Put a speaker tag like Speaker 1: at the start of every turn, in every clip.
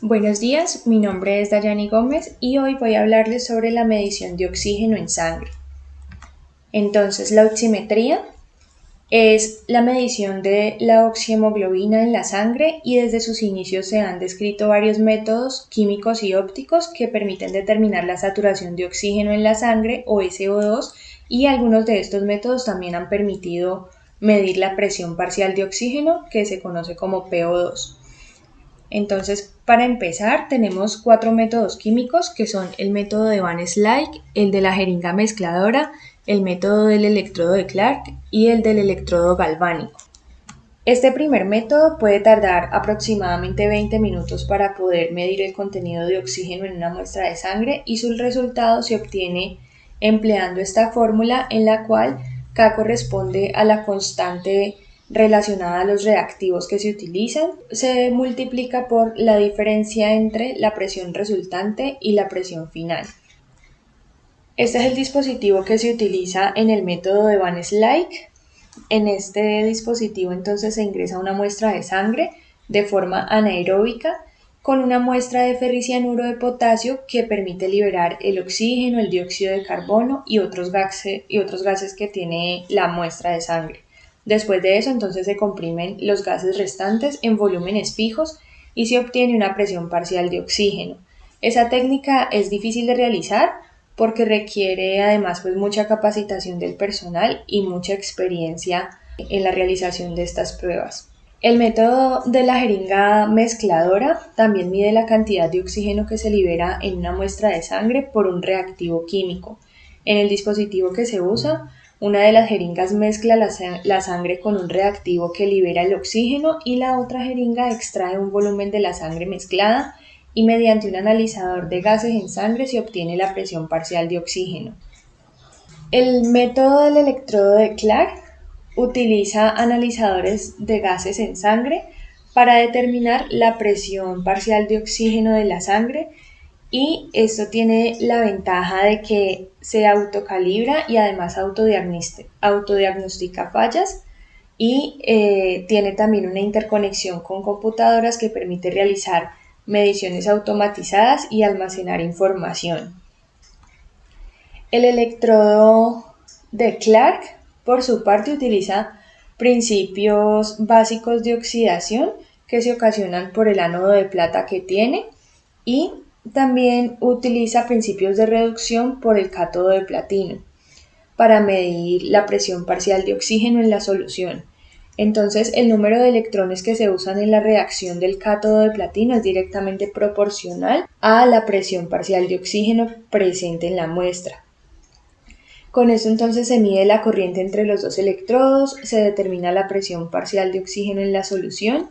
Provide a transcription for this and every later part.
Speaker 1: Buenos días, mi nombre es Dayani Gómez y hoy voy a hablarles sobre la medición de oxígeno en sangre. Entonces, la oximetría es la medición de la oxihemoglobina en la sangre y desde sus inicios se han descrito varios métodos químicos y ópticos que permiten determinar la saturación de oxígeno en la sangre o SO2 y algunos de estos métodos también han permitido medir la presión parcial de oxígeno que se conoce como PO2. Entonces, para empezar, tenemos 4 métodos químicos que son el método de Van Slyke, el de la jeringa mezcladora, el método del electrodo de Clark y el del electrodo galvánico. Este primer método puede tardar aproximadamente 20 minutos para poder medir el contenido de oxígeno en una muestra de sangre y su resultado se obtiene empleando esta fórmula en la cual K corresponde a la constante relacionada a los reactivos que se utilizan, se multiplica por la diferencia entre la presión resultante y la presión final. Este es el dispositivo que se utiliza en el método de Van Slyke. En este dispositivo entonces se ingresa una muestra de sangre de forma anaeróbica con una muestra de ferricianuro de potasio que permite liberar el oxígeno, el dióxido de carbono y otros gases que tiene la muestra de sangre. Después de eso, entonces se comprimen los gases restantes en volúmenes fijos y se obtiene una presión parcial de oxígeno. Esa técnica es difícil de realizar porque requiere además mucha capacitación del personal y mucha experiencia en la realización de estas pruebas. El método de la jeringa mezcladora también mide la cantidad de oxígeno que se libera en una muestra de sangre por un reactivo químico. En el dispositivo que se usa, una de las jeringas mezcla la sangre con un reactivo que libera el oxígeno y la otra jeringa extrae un volumen de la sangre mezclada y mediante un analizador de gases en sangre se obtiene la presión parcial de oxígeno. El método del electrodo de Clark utiliza analizadores de gases en sangre para determinar la presión parcial de oxígeno de la sangre y esto tiene la ventaja de que se autocalibra y además autodiagnostica fallas y tiene también una interconexión con computadoras que permite realizar mediciones automatizadas y almacenar información. El electrodo de Clark, por su parte, utiliza principios básicos de oxidación que se ocasionan por el ánodo de plata que tiene y también utiliza principios de reducción por el cátodo de platino para medir la presión parcial de oxígeno en la solución. Entonces, el número de electrones que se usan en la reacción del cátodo de platino es directamente proporcional a la presión parcial de oxígeno presente en la muestra. Con esto entonces se mide la corriente entre los dos electrodos, se determina la presión parcial de oxígeno en la solución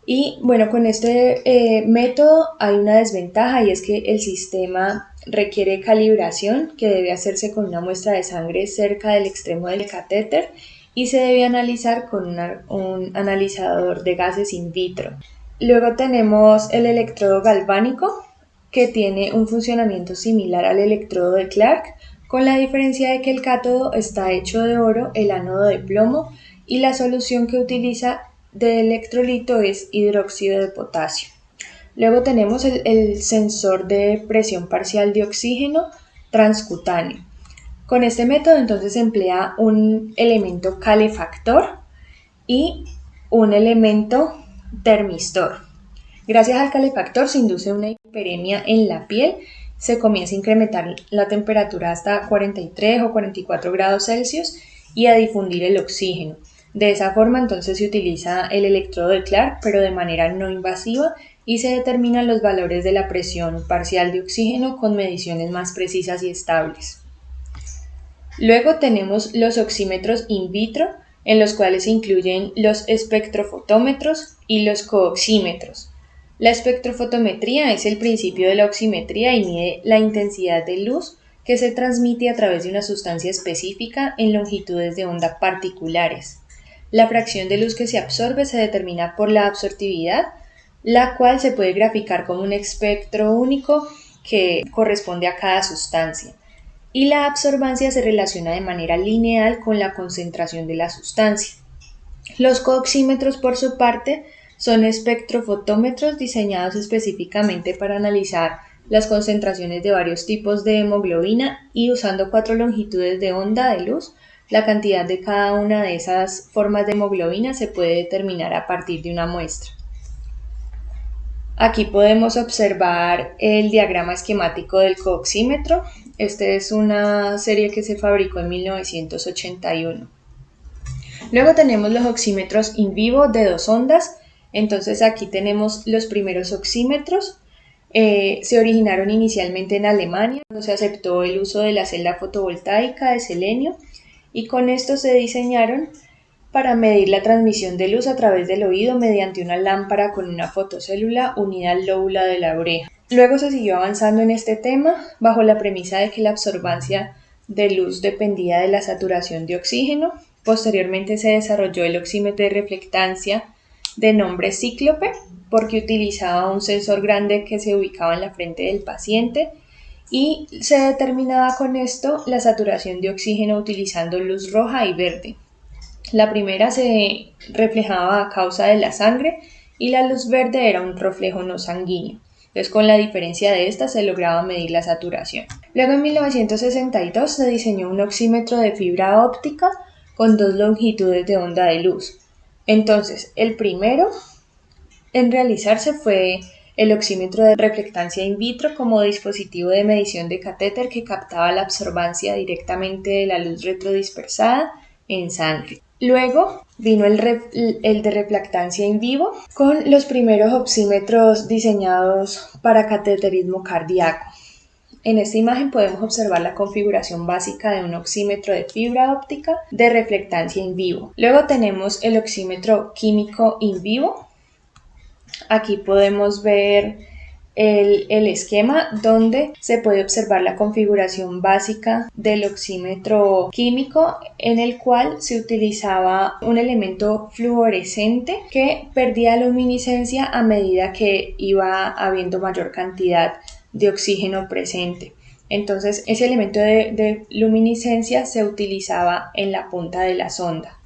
Speaker 1: y bueno, con este método hay una desventaja y es que el sistema requiere calibración que debe hacerse con una muestra de sangre cerca del extremo del catéter y se debe analizar con un analizador de gases in vitro. Luego tenemos el electrodo galvánico que tiene un funcionamiento similar al electrodo de Clark con la diferencia de que el cátodo está hecho de oro, el ánodo de plomo y la solución que utiliza de electrolito es hidróxido de potasio. Luego tenemos el sensor de presión parcial de oxígeno transcutáneo. Con este método entonces se emplea un elemento calefactor y un elemento termistor. Gracias al calefactor se induce una hiperemia en la piel, se comienza a incrementar la temperatura hasta 43 o 44 grados Celsius y a difundir el oxígeno. De esa forma entonces se utiliza el electrodo de Clark pero de manera no invasiva y se determinan los valores de la presión parcial de oxígeno con mediciones más precisas y estables. Luego tenemos los oxímetros in vitro, en los cuales se incluyen los espectrofotómetros y los cooxímetros. La espectrofotometría es el principio de la oximetría y mide la intensidad de luz que se transmite a través de una sustancia específica en longitudes de onda particulares. La fracción de luz que se absorbe se determina por la absortividad, la cual se puede graficar como un espectro único que corresponde a cada sustancia. Y la absorbancia se relaciona de manera lineal con la concentración de la sustancia. Los cooxímetros, por su parte, son espectrofotómetros diseñados específicamente para analizar las concentraciones de varios tipos de hemoglobina y usando 4 longitudes de onda de luz, la cantidad de cada una de esas formas de hemoglobina se puede determinar a partir de una muestra. Aquí podemos observar el diagrama esquemático del cooxímetro. Este es una serie que se fabricó en 1981. Luego tenemos los oxímetros in vivo de 2 ondas. Entonces aquí tenemos los primeros oxímetros. Se originaron inicialmente en Alemania, cuando se aceptó el uso de la celda fotovoltaica de selenio, y con esto se diseñaron para medir la transmisión de luz a través del oído mediante una lámpara con una fotocélula unida al lóbulo de la oreja. Luego se siguió avanzando en este tema bajo la premisa de que la absorbancia de luz dependía de la saturación de oxígeno. Posteriormente se desarrolló el oxímetro de reflectancia de nombre Cíclope, porque utilizaba un sensor grande que se ubicaba en la frente del paciente y se determinaba con esto la saturación de oxígeno utilizando luz roja y verde. La primera se reflejaba a causa de la sangre y la luz verde era un reflejo no sanguíneo. Entonces, con la diferencia de esta se lograba medir la saturación. Luego, en 1962, se diseñó un oxímetro de fibra óptica con 2 longitudes de onda de luz. Entonces, el primero en realizarse fue el oxímetro de reflectancia in vitro como dispositivo de medición de catéter que captaba la absorbancia directamente de la luz retrodispersada en sangre. Luego vino el de reflectancia in vivo con los primeros oxímetros diseñados para cateterismo cardíaco. En esta imagen podemos observar la configuración básica de un oxímetro de fibra óptica de reflectancia in vivo. Luego tenemos el oxímetro químico in vivo. Aquí podemos ver el esquema donde se puede observar la configuración básica del oxímetro químico, en el cual se utilizaba un elemento fluorescente que perdía luminiscencia a medida que iba habiendo mayor cantidad de oxígeno presente. Entonces, ese elemento de luminiscencia se utilizaba en la punta de la sonda.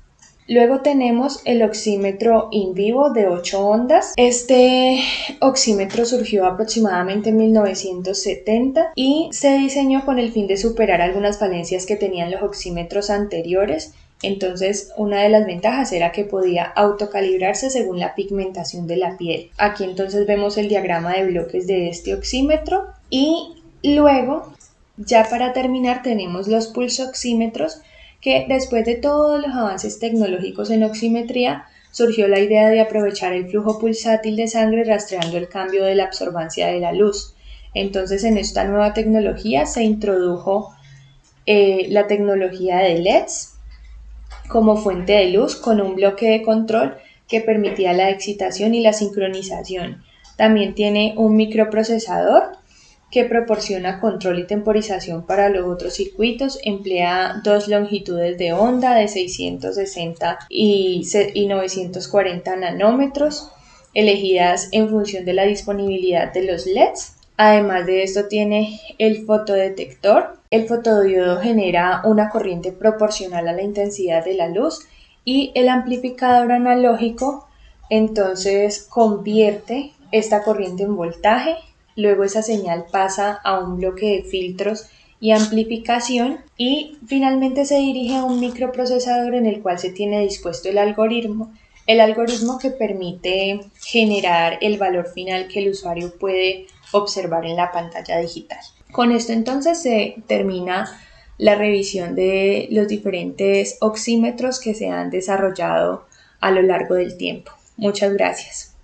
Speaker 1: Luego tenemos el oxímetro in vivo de 8 ondas. Este oxímetro surgió aproximadamente en 1970 y se diseñó con el fin de superar algunas falencias que tenían los oxímetros anteriores. Entonces, una de las ventajas era que podía autocalibrarse según la pigmentación de la piel. Aquí entonces vemos el diagrama de bloques de este oxímetro y luego, ya para terminar, tenemos los pulsoxímetros, que después de todos los avances tecnológicos en oximetría, surgió la idea de aprovechar el flujo pulsátil de sangre rastreando el cambio de la absorbancia de la luz. Entonces, en esta nueva tecnología se introdujo la tecnología de LEDs como fuente de luz con un bloque de control que permitía la excitación y la sincronización. También tiene un microprocesador que proporciona control y temporización para los otros circuitos. Emplea 2 longitudes de onda de 660 y 940 nanómetros, elegidas en función de la disponibilidad de los LEDs. Además de esto tiene el fotodetector. El fotodiodo genera una corriente proporcional a la intensidad de la luz y el amplificador analógico entonces convierte esta corriente en voltaje. Luego esa señal pasa a un bloque de filtros y amplificación y finalmente se dirige a un microprocesador en el cual se tiene dispuesto el algoritmo que permite generar el valor final que el usuario puede observar en la pantalla digital. Con esto entonces se termina la revisión de los diferentes oxímetros que se han desarrollado a lo largo del tiempo. Muchas gracias.